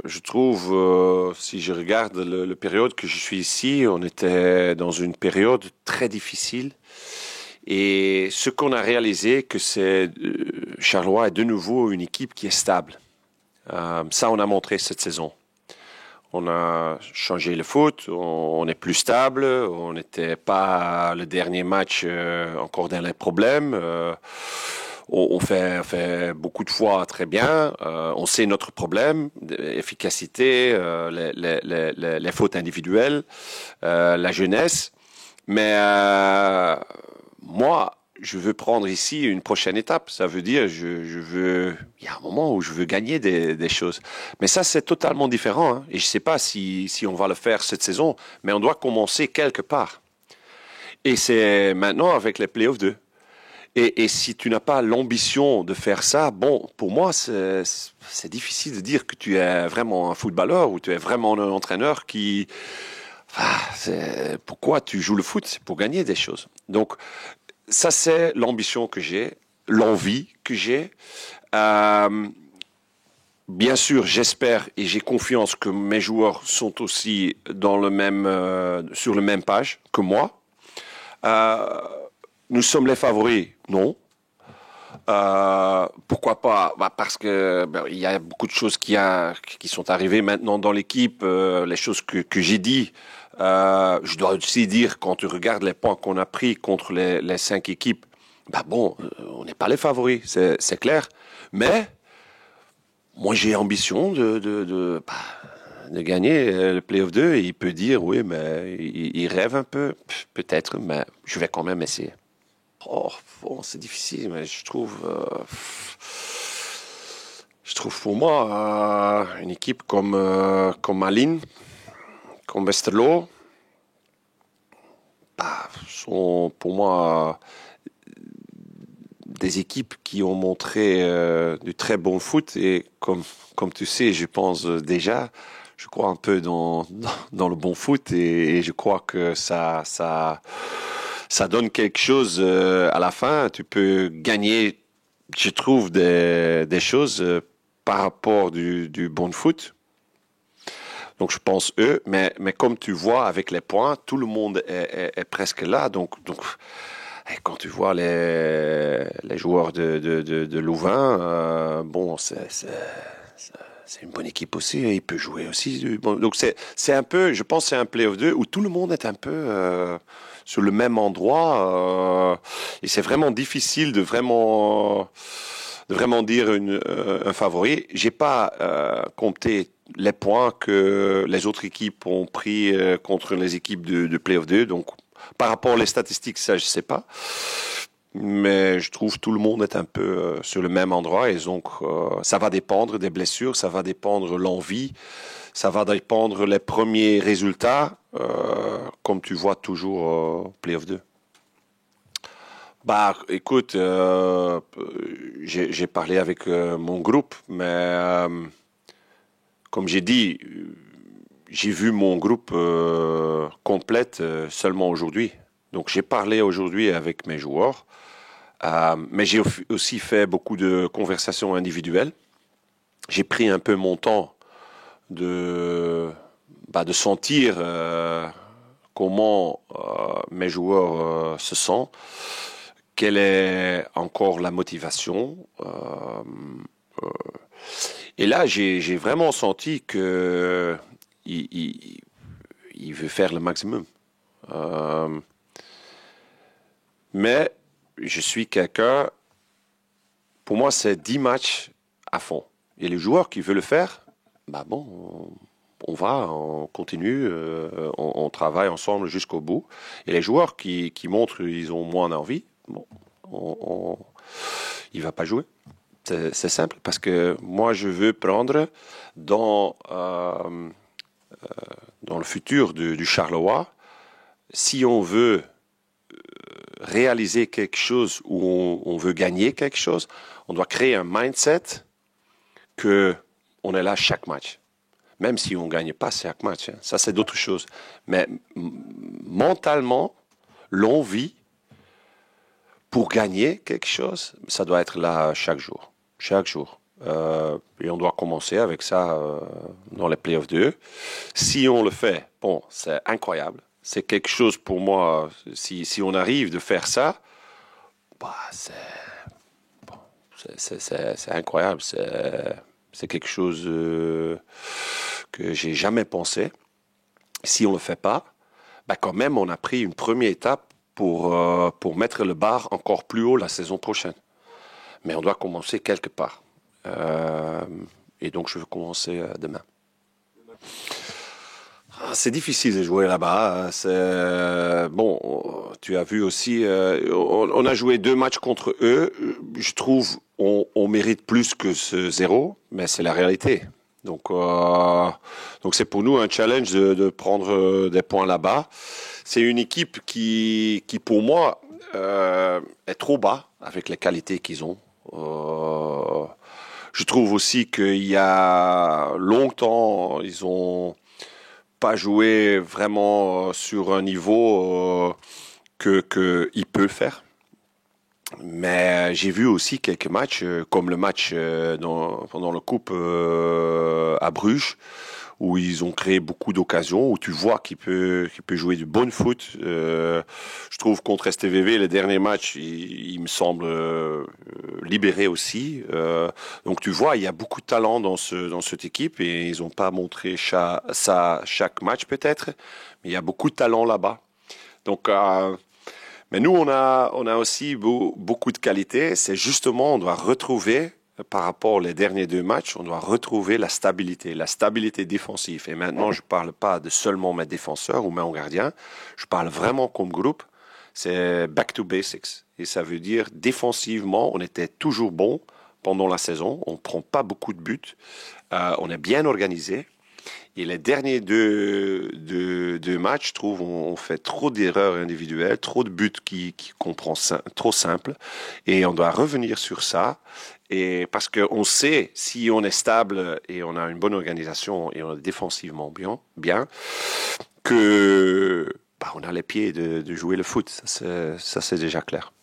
Je trouve, si je regarde le période que je suis ici, on était dans une période très difficile. Et ce qu'on a réalisé, que c'est Charleroi est de nouveau une équipe qui est stable. Ça, on a montré cette saison. On a changé le foot, on est plus stable, on n'était pas le dernier match encore dans les problèmes. On fait beaucoup de fois très bien. On sait notre problème, efficacité, les fautes individuelles, la jeunesse. Mais moi, je veux prendre ici une prochaine étape. Ça veut dire, je veux, il y a un moment où je veux gagner des choses. Mais ça, c'est totalement différent, hein. Et je ne sais pas si on va le faire cette saison, mais on doit commencer quelque part. Et c'est maintenant avec les playoffs 2. Et si tu n'as pas l'ambition de faire ça, bon, pour moi, c'est difficile de dire que tu es vraiment un footballeur ou tu es vraiment un entraîneur qui... pourquoi tu joues le foot? C'est pour gagner des choses. Donc, ça, c'est l'ambition que j'ai, l'envie que j'ai. Euh, Bien sûr, j'espère et j'ai confiance que mes joueurs sont aussi sur le même page que moi. Euh, Nous sommes les favoris, non. Pourquoi pas? Parce que il y a beaucoup de choses qui sont arrivées maintenant dans l'équipe, les choses que j'ai dit. Je dois aussi dire, quand tu regardes les points qu'on a pris contre les 5 équipes, on n'est pas les favoris, c'est clair. Mais moi, j'ai ambition de gagner le Playoff 2 et il peut dire, oui, mais il rêve un peu, peut-être, mais je vais quand même essayer. Oh, bon, c'est difficile, mais je trouve pour moi une équipe comme Malines, comme Westerlo, sont pour moi des équipes qui ont montré du très bon foot et comme tu sais, je pense déjà, je crois un peu dans le bon foot et je crois que ça donne quelque chose à la fin. Tu peux gagner, je trouve, des choses par rapport du bon foot. Donc, je pense eux, mais comme tu vois avec les points, tout le monde est presque là. Donc, et quand tu vois les joueurs de Louvain, bon, c'est une bonne équipe aussi. Et il peut jouer aussi. Bon, donc, c'est un peu, je pense, c'est un playoff 2 où tout le monde est un peu sur le même endroit. Et c'est vraiment difficile de vraiment dire un favori. J'ai pas compté les points que les autres équipes ont pris contre les équipes de Playoff 2. Donc, par rapport aux statistiques, ça, je sais pas. Mais je trouve tout le monde est un peu sur le même endroit. Et donc, ça va dépendre des blessures, ça va dépendre de l'envie, ça va dépendre les premiers résultats, comme tu vois toujours Playoff 2. Écoute, j'ai parlé avec mon groupe, mais comme j'ai dit, j'ai vu mon groupe complète seulement aujourd'hui. Donc j'ai parlé aujourd'hui avec mes joueurs, mais j'ai aussi fait beaucoup de conversations individuelles. J'ai pris un peu mon temps de sentir comment mes joueurs se sentent, quelle est encore la motivation. Et là, j'ai vraiment senti que il veut faire le maximum. Euh, mais je suis quelqu'un, pour moi, c'est 10 matchs à fond. Et les joueurs qui veulent le faire, on continue, on travaille ensemble jusqu'au bout. Et les joueurs qui montrent qu'ils ont moins envie, bon, on, on, il va pas jouer. C'est simple, parce que moi, je veux prendre dans, euh, dans le futur du Charleroi, si on veut réaliser quelque chose ou on veut gagner quelque chose, on doit créer un mindset que on est là chaque match. Même si on ne gagne pas chaque match, hein. Ça, c'est d'autres choses. Mais mentalement, l'envie pour gagner quelque chose, ça doit être là chaque jour. Chaque jour. Et on doit commencer avec ça dans les playoffs 2. Si on le fait, bon, c'est incroyable. C'est quelque chose pour moi, si on arrive de faire ça, bah, c'est incroyable. C'est quelque chose que j'ai jamais pensé. Si on le fait pas, bah, quand même, on a pris une première étape pour mettre le bar encore plus haut la saison prochaine. Mais on doit commencer quelque part. Et donc, je veux commencer demain. C'est difficile de jouer là-bas. Bon, tu as vu aussi, on a joué 2 matchs contre eux. Je trouve on mérite plus que ce 0, mais c'est la réalité. Donc c'est pour nous un challenge de prendre des points là-bas. C'est une équipe qui pour moi est trop bas avec les qualités qu'ils ont. Je trouve aussi qu'il y a longtemps, ils ont pas joué vraiment sur un niveau que il peut faire. Mais j'ai vu aussi quelques matchs, comme le match pendant la Coupe à Bruges, où ils ont créé beaucoup d'occasions, où tu vois qu'il peut jouer du bon foot. Je trouve contre STVV, les derniers matchs, il me semble libéré aussi. Donc tu vois, il y a beaucoup de talent dans cette équipe et ils n'ont pas montré ça chaque match peut-être, mais il y a beaucoup de talent là-bas. Donc mais nous, on a aussi beaucoup de qualités. C'est justement, on doit retrouver, par rapport aux derniers 2 matchs, on doit retrouver la stabilité défensive. Et maintenant, je ne parle pas de seulement mes défenseurs ou mes gardiens. Je parle vraiment comme groupe. C'est back to basics. Et ça veut dire, défensivement, on était toujours bon pendant la saison. On ne prend pas beaucoup de buts. On est bien organisé. Et les derniers deux matchs, je trouve, on fait trop d'erreurs individuelles, trop de buts qu'on prend trop simples. Et on doit revenir sur ça. Et parce qu'on sait, si on est stable et on a une bonne organisation et on est défensivement bien que bah, on a les pieds de jouer le foot. Ça, c'est déjà clair.